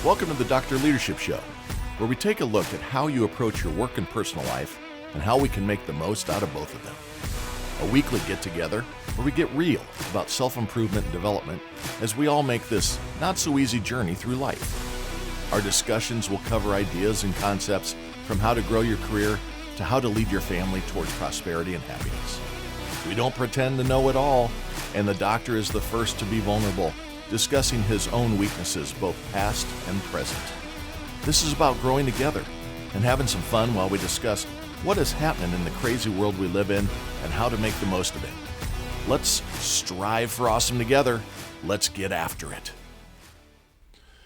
Welcome to the Dr. Leadership Show, where we take a look at how you approach your work and personal life and how we can make the most out of both of them. A weekly get-together where we get real about self-improvement and development as we all make this not-so-easy journey through life. Our discussions will cover ideas and concepts from how to grow your career to how to lead your family towards prosperity and happiness. We don't pretend to know it all, and the doctor is the first to be vulnerable, discussing his own weaknesses, both past and present. This is about growing together and having some fun while we discuss what is happening in the crazy world we live in and how to make the most of it. Let's strive for awesome together. Let's get after it.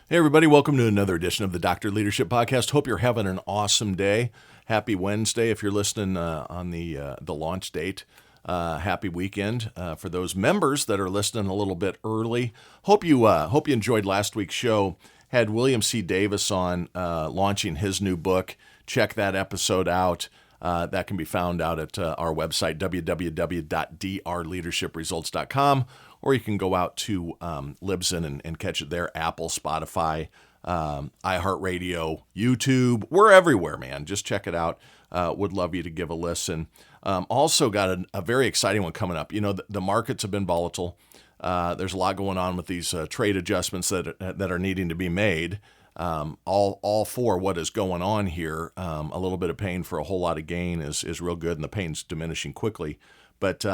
Hey everybody, welcome to another edition of the Dr. Leadership Podcast. Hope you're having an awesome day. Happy Wednesday if you're listening on the launch date. Happy weekend for those members that are listening a little bit early. Hope you enjoyed last week's show. Had William C. Davis on launching his new book. Check that episode out. That can be found out at our website, www.drleadershipresults.com, or you can go out to Libsyn and catch it there, Apple, Spotify, iHeartRadio, YouTube. We're everywhere, man. Just check it out. Would love you to give a listen. Also got a very exciting one coming up. You know, the markets have been volatile. There's a lot going on with these trade adjustments that are needing to be made. All for what is going on here. A little bit of pain for a whole lot of gain is real good, and the pain's diminishing quickly. But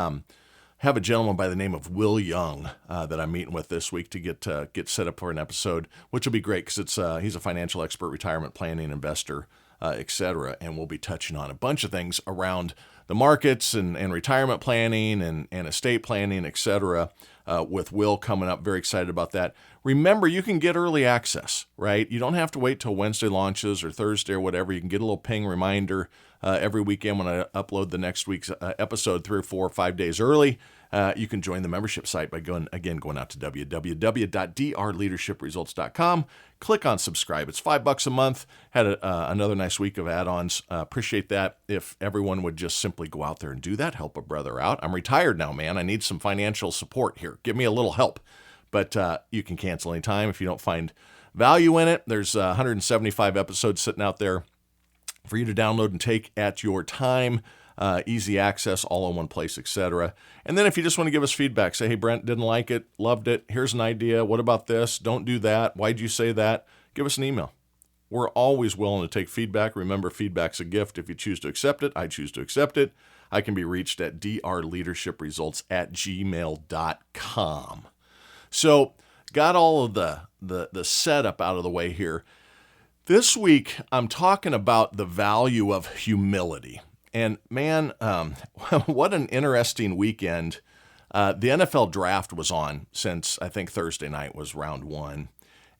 have a gentleman by the name of Will Young that I'm meeting with this week to get set up for an episode, which will be great because he's a financial expert, retirement planning investor, etc. And we'll be touching on a bunch of things around the markets and retirement planning and estate planning, etc. With Will coming up. Very excited about that. Remember, you can get early access, right? You don't have to wait till Wednesday launches or Thursday or whatever. You can get a little ping reminder every weekend when I upload the next week's episode 3 or 4 or 5 days early. You can join the membership site by going out to www.drleadershipresults.com. Click on subscribe. It's $5 a month. Had another nice week of add-ons. Appreciate that. If everyone would just simply go out there and do that, help a brother out. I'm retired now, man. I need some financial support here. Give me a little help. But you can cancel anytime if you don't find value in it. There's 175 episodes sitting out there for you to download and take at your time. Easy access, all in one place, etc. And then if you just want to give us feedback, say, hey, Brent, didn't like it, loved it, here's an idea, what about this, don't do that, why'd you say that, give us an email. We're always willing to take feedback. Remember, feedback's a gift. If you choose to accept it, I choose to accept it. I can be reached at drleadershipresults@gmail.com. So, got all of the setup out of the way here. This week, I'm talking about the value of humility. And man, what an interesting weekend. The NFL draft was on since, I think, Thursday night was round 1.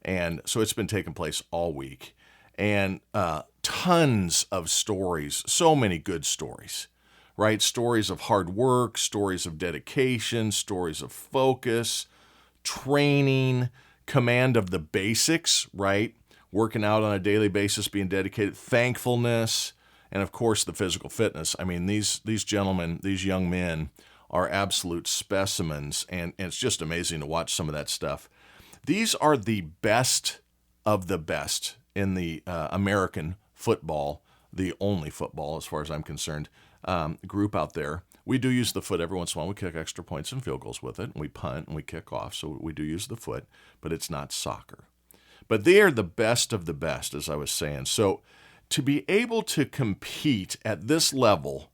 And so it's been taking place all week. And tons of stories, so many good stories, right? Stories of hard work, stories of dedication, stories of focus, training, command of the basics, right? Working out on a daily basis, being dedicated, thankfulness, and of course the physical fitness. I mean, these gentlemen, these young men are absolute specimens, and it's just amazing to watch some of that stuff. These are the best of the best in the American football, the only football as far as I'm concerned, group out there. We do use the foot every once in a while. We kick extra points and field goals with it, and we punt and we kick off, so we do use the foot, but it's not soccer. But they are the best of the best, as I was saying. So to be able to compete at this level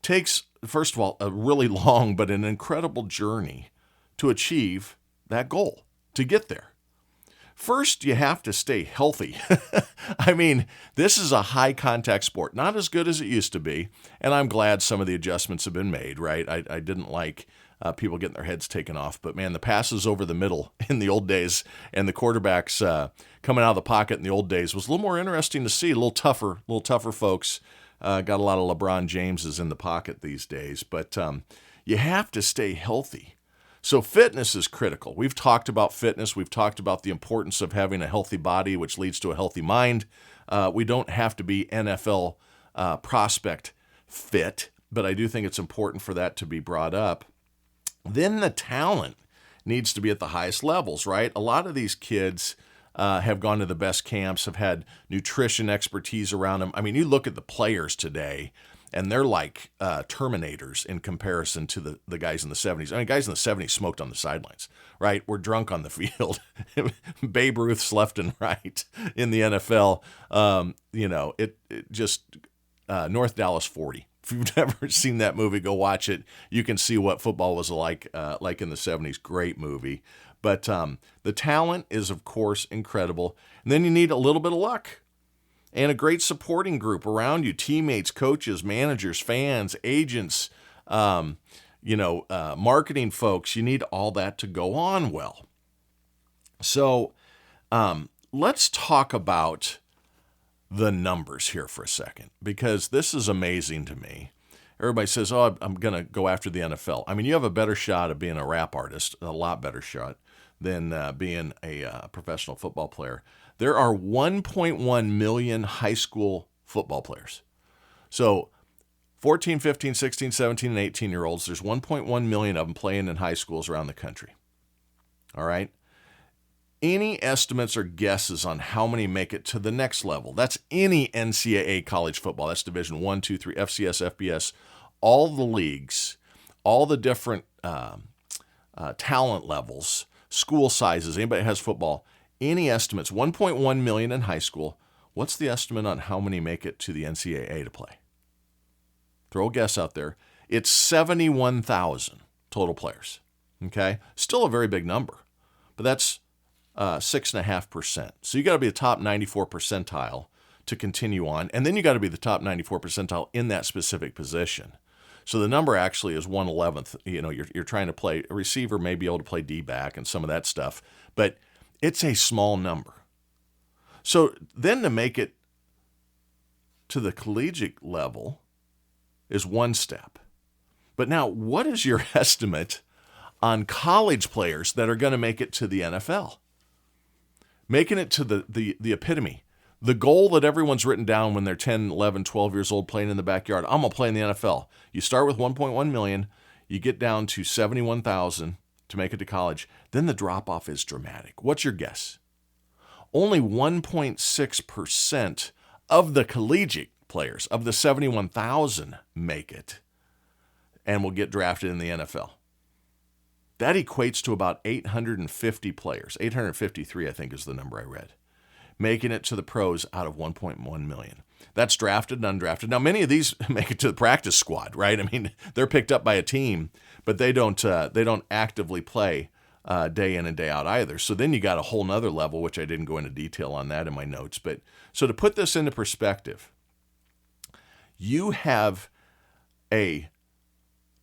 takes, first of all, a really long but an incredible journey to achieve that goal, to get there. First, you have to stay healthy. I mean, this is a high-contact sport, not as good as it used to be, and I'm glad some of the adjustments have been made, right? I didn't like people getting their heads taken off, but man, the passes over the middle in the old days and the quarterbacks coming out of the pocket in the old days was a little more interesting to see, a little tougher folks. Got a lot of LeBron Jameses in the pocket these days, but you have to stay healthy. So fitness is critical. We've talked about fitness. We've talked about the importance of having a healthy body, which leads to a healthy mind. We don't have to be NFL prospect fit, but I do think it's important for that to be brought up. Then the talent needs to be at the highest levels, right? A lot of these kids have gone to the best camps, have had nutrition expertise around them. I mean, you look at the players today, and they're like Terminators in comparison to the guys in the 70s. I mean, guys in the 70s smoked on the sidelines, right? Were drunk on the field. Babe Ruth's left and right in the NFL. It just North Dallas 40. If you've never seen that movie, go watch it. You can see what football was like in the 70s. Great movie. But the talent is, of course, incredible. And then you need a little bit of luck and a great supporting group around you, teammates, coaches, managers, fans, agents, marketing folks. You need all that to go on well. So let's talk about the numbers here for a second, because this is amazing to me. Everybody says, oh, I'm going to go after the NFL. I mean, you have a better shot of being a rap artist, a lot better shot than being a professional football player. There are 1.1 million high school football players. So 14, 15, 16, 17, and 18-year-olds, there's 1.1 million of them playing in high schools around the country. All right? Any estimates or guesses on how many make it to the next level? That's any NCAA college football. That's Division 1, 2, 3, FCS, FBS, all the leagues, all the different talent levels, school sizes, anybody that has football. Any estimates, 1.1 million in high school. What's the estimate on how many make it to the NCAA to play? Throw a guess out there. It's 71,000 total players. Okay? Still a very big number, but that's 6.5%. So you got to be the top 94 percentile to continue on, and then you got to be the top 94 percentile in that specific position. So the number actually is 1/11th. You're trying to play a receiver, may be able to play D-back and some of that stuff, but it's a small number. So then to make it to the collegiate level is one step. But now, what is your estimate on college players that are going to make it to the NFL? Making it to the epitome, the goal that everyone's written down when they're 10, 11, 12 years old playing in the backyard. I'm going to play in the NFL. You start with 1.1 million, you get down to 71,000 to make it to college. Then the drop-off is dramatic. What's your guess? Only 1.6% of the collegiate players, of the 71,000, make it and will get drafted in the NFL. That equates to about 850 players. 853, I think, is the number I read, making it to the pros out of 1.1 million. That's drafted and undrafted. Now, many of these make it to the practice squad, right? I mean, they're picked up by a team, but they don't actively play day in and day out either. So then you got a whole nother level, which I didn't go into detail on that in my notes. But so to put this into perspective, you have a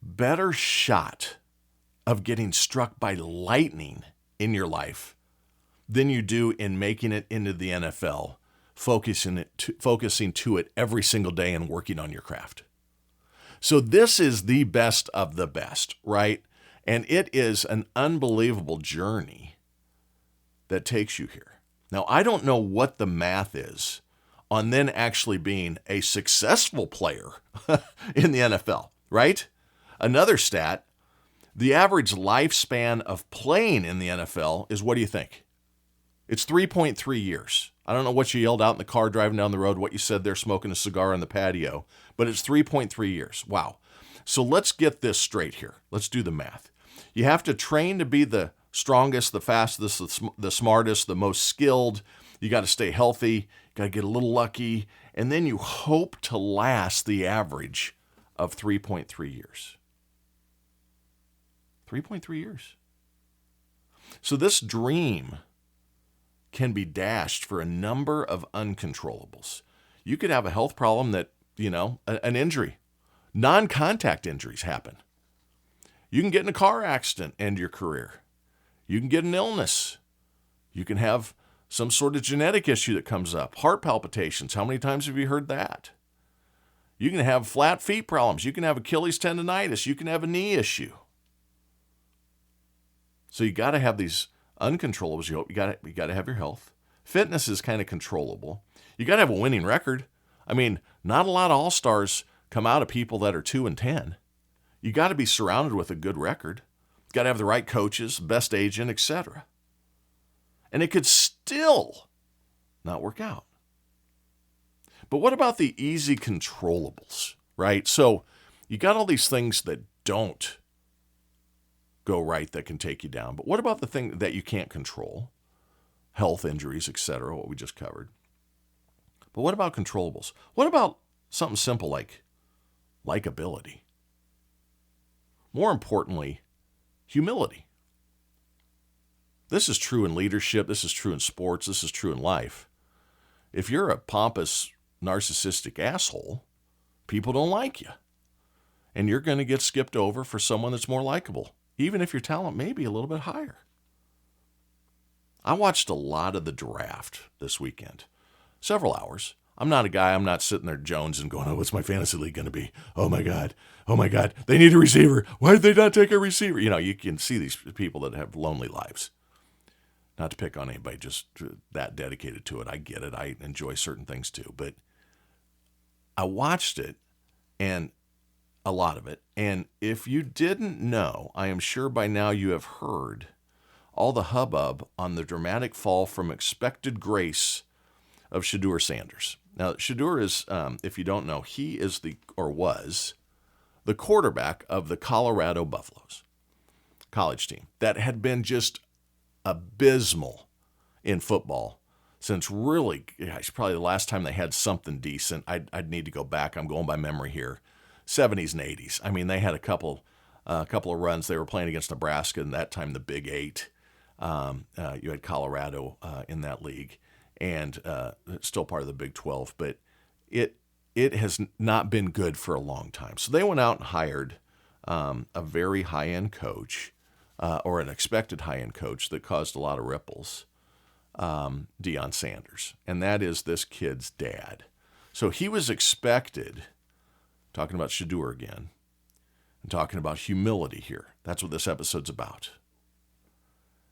better shot of getting struck by lightning in your life than you do in making it into the NFL, focusing to it every single day and working on your craft. So this is the best of the best, right? And it is an unbelievable journey that takes you here. Now, I don't know what the math is on then actually being a successful player in the NFL, right? Another stat, the average lifespan of playing in the NFL is, what do you think? It's 3.3 years. I don't know what you yelled out in the car driving down the road, what you said there smoking a cigar on the patio, but it's 3.3 years. Wow. So let's get this straight here. Let's do the math. You have to train to be the strongest, the fastest, the smartest, the most skilled. You got to stay healthy. You got to get a little lucky. And then you hope to last the average of 3.3 years. 3.3 years. So this dream can be dashed for a number of uncontrollables. You could have a health problem that, an injury. Non-contact injuries happen. You can get in a car accident, end your career. You can get an illness. You can have some sort of genetic issue that comes up. Heart palpitations. How many times have you heard that? You can have flat feet problems. You can have Achilles tendonitis. You can have a knee issue. So you got to have these uncontrollables. You got to have your health. Fitness is kind of controllable. You got to have a winning record. I mean, not a lot of all-stars come out of people that are 2-10. You got to be surrounded with a good record. You got to have the right coaches, best agent, etc. And it could still not work out. But what about the easy controllables, right? So you got all these things that don't go right that can take you down. But what about the thing that you can't control? Health, injuries, etc., what we just covered. But what about controllables? What about something simple like likability? More importantly, humility. This is true in leadership. This is true in sports. This is true in life. If you're a pompous, narcissistic asshole, people don't like you. And you're going to get skipped over for someone that's more likable, even if your talent may be a little bit higher. I watched a lot of the draft this weekend, several hours. I'm not sitting there jonesing going, oh, what's my fantasy league going to be? Oh my God, they need a receiver. Why did they not take a receiver? You can see these people that have lonely lives. Not to pick on anybody just that dedicated to it. I get it. I enjoy certain things too. But I watched it, and a lot of it. And if you didn't know, I am sure by now you have heard all the hubbub on the dramatic fall from expected grace of Shedeur Sanders. Now, Shedeur is, if you don't know, he is was the quarterback of the Colorado Buffaloes college team that had been just abysmal in football since probably the last time they had something decent. I'd need to go back. I'm going by memory here. 70s and 80s. I mean, they had a couple of runs. They were playing against Nebraska, and that time the Big Eight. You had Colorado in that league, and still part of the Big 12. But it has not been good for a long time. So they went out and hired a very high-end coach, or an expected high-end coach that caused a lot of ripples, Deion Sanders. And that is this kid's dad. So he was expected, talking about Shedeur again, and talking about humility here. That's what this episode's about.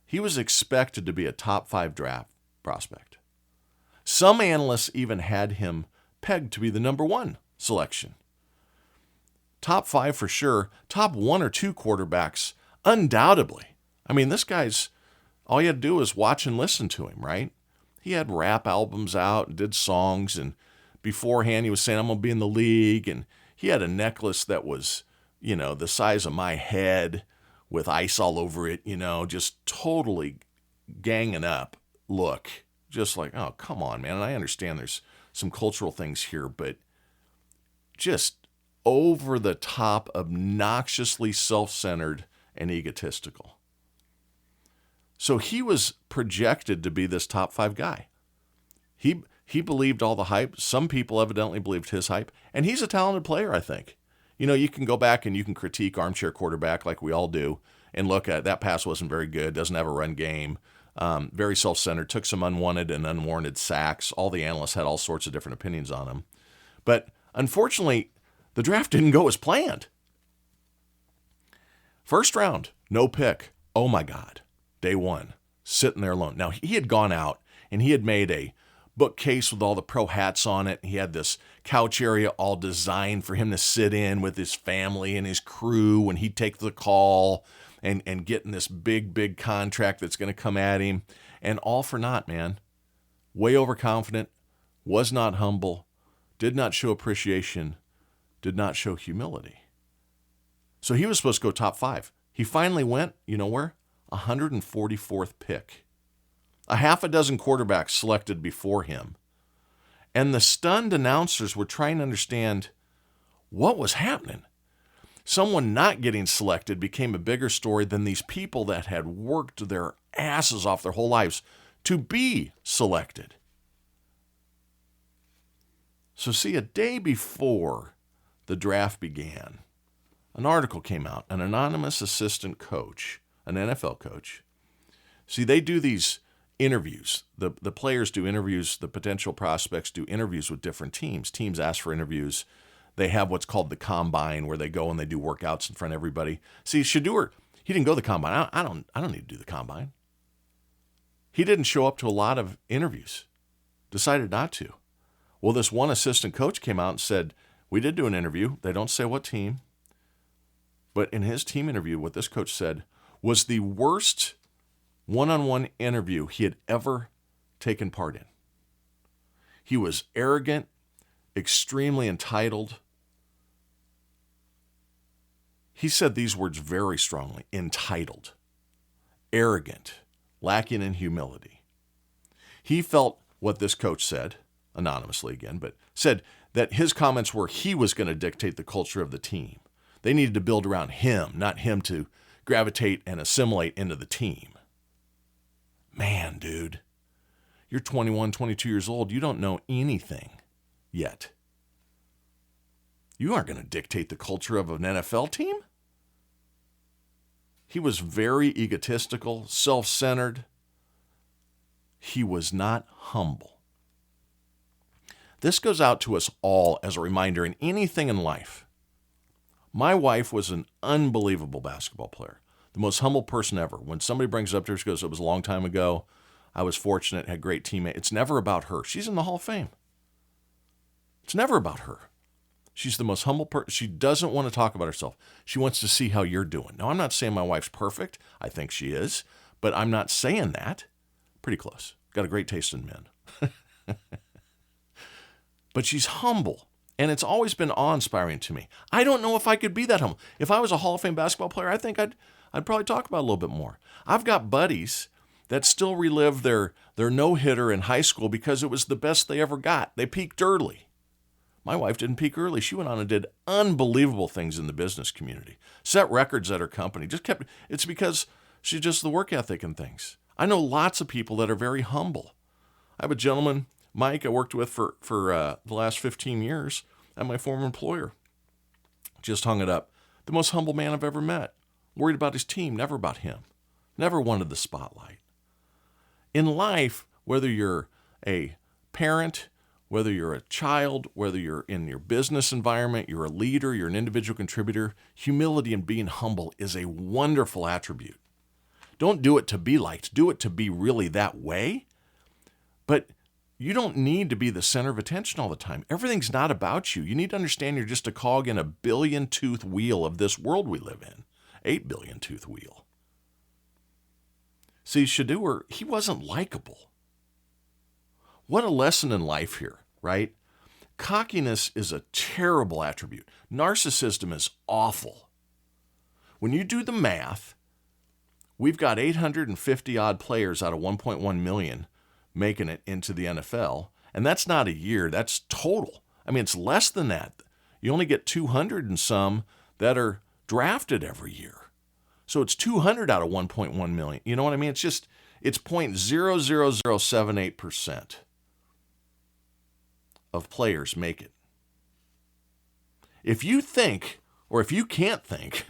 He was expected to be a top 5 draft prospect. Some analysts even had him pegged to be the number 1 selection. Top 5 for sure. Top 1 or 2 quarterbacks, undoubtedly. I mean, this guy's, all you had to do was watch and listen to him, right? He had rap albums out and did songs, and beforehand he was saying, I'm going to be in the league, and he had a necklace that was, the size of my head with ice all over it, just totally ganging up look. Just like, oh, come on, man. And I understand there's some cultural things here, but just over the top, obnoxiously self-centered and egotistical. So he was projected to be this top 5 guy. He believed all the hype. Some people evidently believed his hype. And he's a talented player, I think. You can go back and you can critique armchair quarterback like we all do and look at that pass wasn't very good, doesn't have a run game, very self-centered, took some unwanted and unwarranted sacks. All the analysts had all sorts of different opinions on him. But unfortunately, the draft didn't go as planned. First round, no pick. Oh my God. Day 1, sitting there alone. Now, he had gone out and he had made a bookcase with all the pro hats on it. He had this couch area all designed for him to sit in with his family and his crew when he'd take the call and getting this big contract that's going to come at him. And all for naught, man. Way overconfident, was not humble, did not show appreciation, did not show humility. So he was supposed to go top 5. He finally went, you know where? 144th pick. A half a dozen quarterbacks selected before him. And the stunned announcers were trying to understand what was happening. Someone not getting selected became a bigger story than these people that had worked their asses off their whole lives to be selected. So see, a day before the draft began, an article came out, an anonymous assistant coach, an NFL coach. See, they do these interviews. The players do interviews. The potential prospects do interviews with different teams. Teams ask for interviews. They have what's called the combine, where they go and they do workouts in front of everybody. See, Shedeur, he didn't go to the combine. I don't need to do the combine. He didn't show up to a lot of interviews. Decided not to. Well, this one assistant coach came out and said, we did do an interview. They don't say what team. But in his team interview, what this coach said was the worst one-on-one interview he had ever taken part in. He was arrogant, extremely entitled. He said these words very strongly: entitled, arrogant, lacking in humility. He felt what this coach said, anonymously again, but said that his comments were he was going to dictate the culture of the team. They needed to build around him, not him to gravitate and assimilate into the team. Man, dude, you're 21, 22 years old. You don't know anything yet. You aren't going to dictate the culture of an NFL team. He was very egotistical, self-centered. He was not humble. This goes out to us all as a reminder in anything in life. My wife was an unbelievable basketball player, the most humble person ever. When somebody brings it up to her, she goes, it was a long time ago. I was fortunate, had great teammates. It's never about her. She's in the Hall of Fame. It's never about her. She's the most humble person. She doesn't want to talk about herself. She wants to see how you're doing. Now, I'm not saying my wife's perfect. I think she is, but I'm not saying that. Pretty close. Got a great taste in men. But she's humble, and it's always been awe-inspiring to me. I don't know if I could be that humble. If I was a Hall of Fame basketball player, I think I'd probably talk about it a little bit more. I've got buddies that still relive their no-hitter in high school because it was the best they ever got. They peaked early. My wife didn't peak early. She went on and did unbelievable things in the business community, set records at her company. It's because she's just the work ethic and things. I know lots of people that are very humble. I have a gentleman, Mike, I worked with for the last 15 years at my former employer. Just hung it up. The most humble man I've ever met. Worried about his team, never about him. Never wanted the spotlight. In life, whether you're a parent, whether you're a child, whether you're in your business environment, you're a leader, you're an individual contributor, humility and being humble is a wonderful attribute. Don't do it to be liked. Do it to be really that way. But you don't need to be the center of attention all the time. Everything's not about you. You need to understand you're just a cog in a billion-tooth wheel of this world we live in. 8 billion-tooth wheel. See, Shedeur, he wasn't likable. What a lesson in life here, right? Cockiness is a terrible attribute. Narcissism is awful. When you do the math, we've got 850-odd players out of 1.1 million making it into the NFL, and that's not a year, that's total. I mean, it's less than that. You only get 200 and some that are drafted every year. So it's 200 out of 1.1 million. You know what I mean? It's 0.00078% of players make it. If you think, or if you can't think,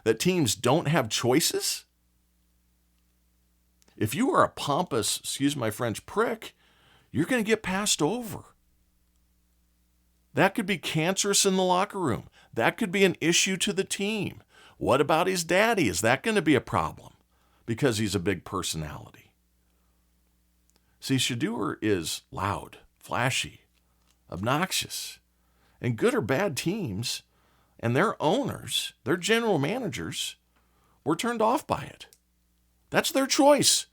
that teams don't have choices, if you are a pompous, excuse my French, prick, you're going to get passed over. That could be cancerous in the locker room. That could be an issue to the team. What about his daddy? Is that going to be a problem? Because he's a big personality. See, Shedeur is loud, flashy, obnoxious. And good or bad teams and their owners, their general managers, were turned off by it. That's their choice.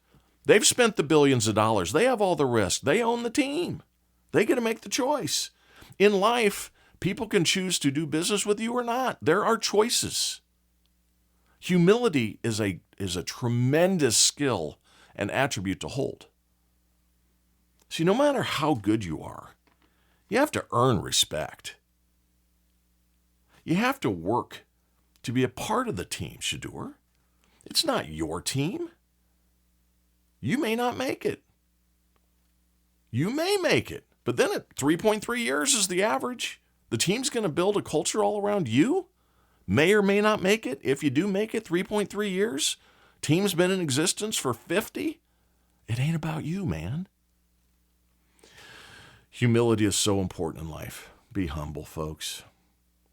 They've spent the billions of dollars. They have all the risk. They own the team. They get to make the choice. In life, people can choose to do business with you or not. There are choices. Humility is a tremendous skill and attribute to hold. See, no matter how good you are, you have to earn respect. You have to work to be a part of the team, Shedeur. It's not your team. You may not make it. You may make it, but then at 3.3 years is the average. The team's going to build a culture all around you. May or may not make it. If you do make it, 3.3 years. Team's been in existence for 50. It ain't about you, man. Humility is so important in life. Be humble, folks.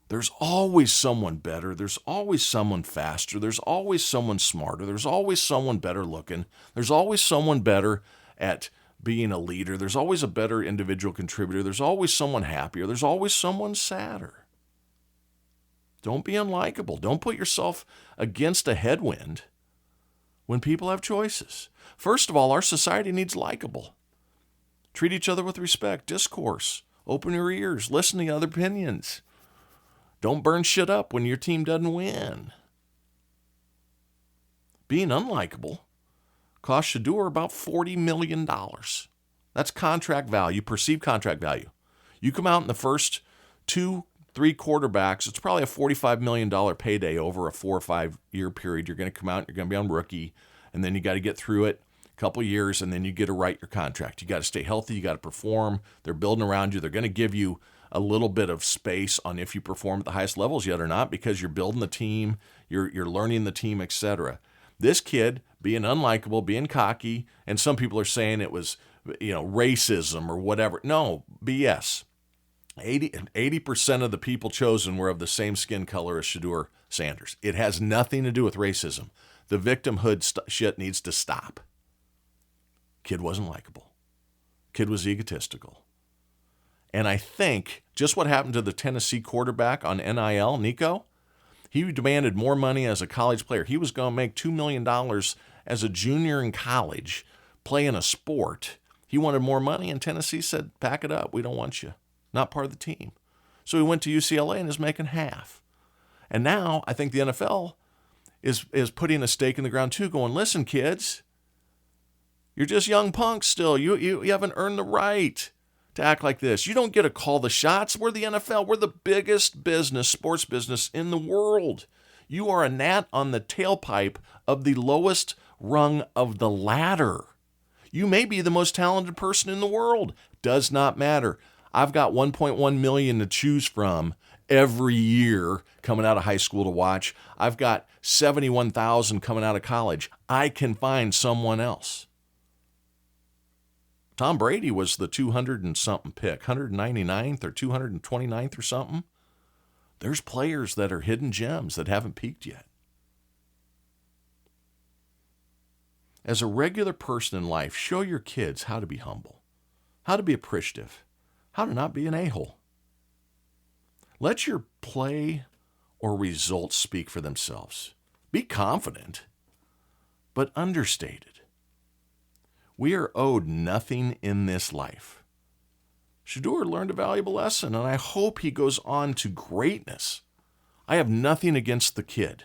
There's always someone better. There's always someone faster. There's always someone smarter. There's always someone better looking. There's always someone better at being a leader. There's always a better individual contributor. There's always someone happier. There's always someone sadder. Don't be unlikable. Don't put yourself against a headwind when people have choices. First of all, our society needs likable. Treat each other with respect. Discourse. Open your ears. Listen to other opinions. Don't burn shit up when your team doesn't win. Being unlikable cost Shedeur about $40 million. That's contract value, perceived contract value. You come out in the first 2-3 quarterbacks, it's probably a $45 million payday over a 4 or 5 year period. You're going to come out, you're going to be on rookie, and then you got to get through it a couple years, and then you get to write your contract. You got to stay healthy, you got to perform. They're building around you. They're going to give you a little bit of space on if you perform at the highest levels yet or not, because you're building the team, you're learning the team, etc. This kid being unlikable, being cocky, and some people are saying it was, racism or whatever. No, BS. 80% of the people chosen were of the same skin color as Shedeur Sanders. It has nothing to do with racism. The victimhood shit needs to stop. Kid wasn't likable. Kid was egotistical. And I think just what happened to the Tennessee quarterback on NIL, Nico, he demanded more money as a college player. He was going to make $2 million as a junior in college playing a sport. He wanted more money, and Tennessee said, pack it up. We don't want you. Not part of the team. So he went to UCLA and is making half. And now I think the NFL is putting a stake in the ground too, going, listen, kids, you're just young punks still. You haven't earned the right to act like this. You don't get to call the shots. We're the NFL. We're the biggest business, sports business in the world. You are a gnat on the tailpipe of the lowest rung of the ladder. You may be the most talented person in the world. Does not matter. I've got 1.1 million to choose from every year coming out of high school to watch. I've got 71,000 coming out of college. I can find someone else. Tom Brady was the 200 and something pick, 199th or 229th or something. There's players that are hidden gems that haven't peaked yet. As a regular person in life, show your kids how to be humble, how to be appreciative, how to not be an a-hole. Let your play or results speak for themselves. Be confident, but understated. We are owed nothing in this life. Shedeur learned a valuable lesson, and I hope he goes on to greatness. I have nothing against the kid.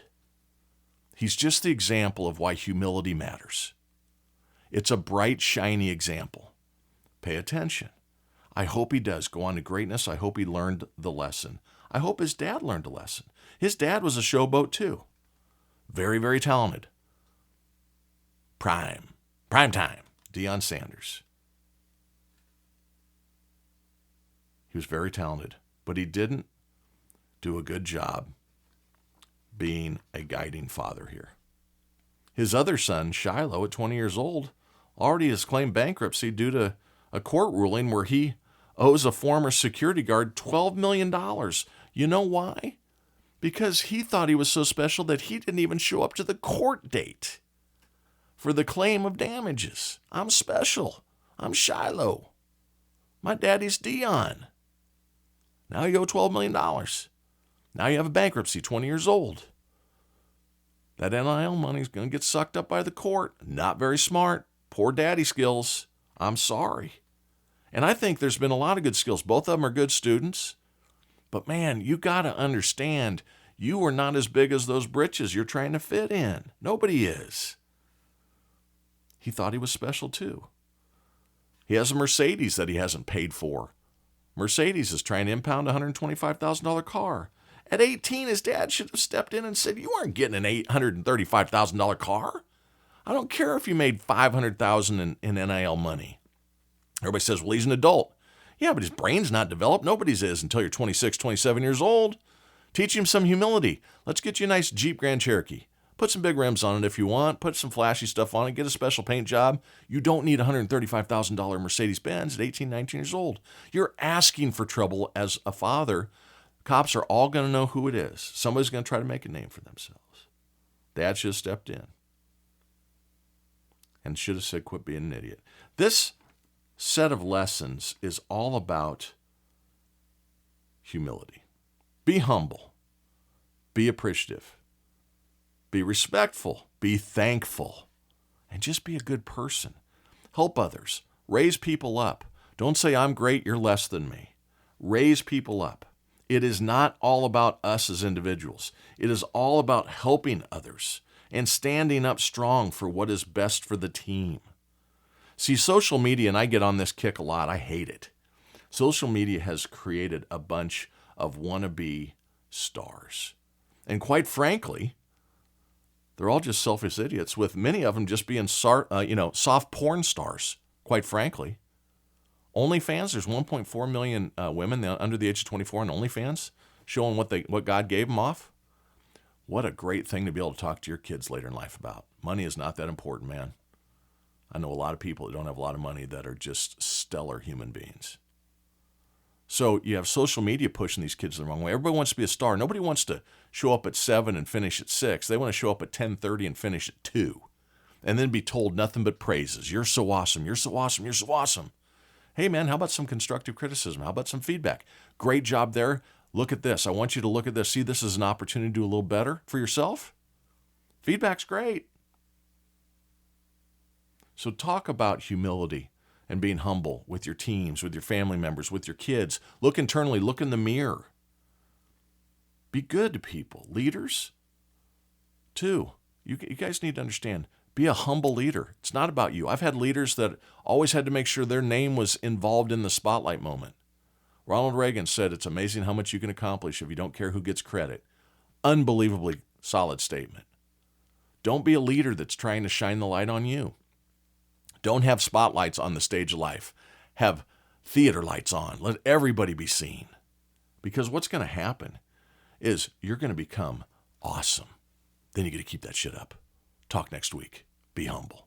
He's just the example of why humility matters. It's a bright, shiny example. Pay attention. I hope he does go on to greatness. I hope he learned the lesson. I hope his dad learned a lesson. His dad was a showboat too. Very, very talented. Prime time. Deion Sanders. He was very talented, but he didn't do a good job being a guiding father here. His other son, Shiloh, at 20 years old, already has claimed bankruptcy due to a court ruling where he owes a former security guard $12 million. You know why? Because he thought he was so special that he didn't even show up to the court date for the claim of damages. I'm special. I'm Shiloh. My daddy's Deion. Now you owe $12 million. Now you have a bankruptcy, 20 years old. That NIL money is going to get sucked up by the court. Not very smart. Poor daddy skills. I'm sorry. And I think there's been a lot of good skills. Both of them are good students. But man, you got to understand, you are not as big as those britches you're trying to fit in. Nobody is. He thought he was special too. He has a Mercedes that he hasn't paid for. Mercedes is trying to impound a $125,000 car. At 18, his dad should have stepped in and said, you aren't getting an $835,000 car. I don't care if you made $500,000 in NIL money. Everybody says, well, he's an adult. Yeah, but his brain's not developed. Nobody's is until you're 26, 27 years old. Teach him some humility. Let's get you a nice Jeep Grand Cherokee. Put some big rims on it if you want. Put some flashy stuff on it. Get a special paint job. You don't need a $135,000 Mercedes-Benz at 18, 19 years old. You're asking for trouble as a father. Cops are all going to know who it is. Somebody's going to try to make a name for themselves. Dad should have stepped in and should have said, quit being an idiot. This set of lessons is all about humility. Be humble. Be appreciative. Be respectful, be thankful, and just be a good person. Help others. Raise people up. Don't say I'm great, you're less than me. Raise people up. It is not all about us as individuals. It is all about helping others and standing up strong for what is best for the team. See, social media, and I get on this kick a lot, I hate it. Social media has created a bunch of wannabe stars. And quite frankly, they're all just selfish idiots, with many of them just being soft porn stars, quite frankly. OnlyFans, there's 1.4 million women under the age of 24 on OnlyFans showing what God gave them off. What a great thing to be able to talk to your kids later in life about. Money is not that important, man. I know a lot of people that don't have a lot of money that are just stellar human beings. So you have social media pushing these kids the wrong way. Everybody wants to be a star. Nobody wants to show up at 7 and finish at 6. They want to show up at 10:30 and finish at 2. And then be told nothing but praises. You're so awesome. You're so awesome. You're so awesome. Hey, man, how about some constructive criticism? How about some feedback? Great job there. Look at this. I want you to look at this. See this as an opportunity to do a little better for yourself? Feedback's great. So talk about humility and being humble with your teams, with your family members, with your kids. Look internally. Look in the mirror. Be good to people. Leaders, too. You guys need to understand. Be a humble leader. It's not about you. I've had leaders that always had to make sure their name was involved in the spotlight moment. Ronald Reagan said, it's amazing how much you can accomplish if you don't care who gets credit. Unbelievably solid statement. Don't be a leader that's trying to shine the light on you. Don't have spotlights on the stage of life. Have theater lights on. Let everybody be seen. Because what's going to happen is you're going to become awesome. Then you got to keep that shit up. Talk next week. Be humble.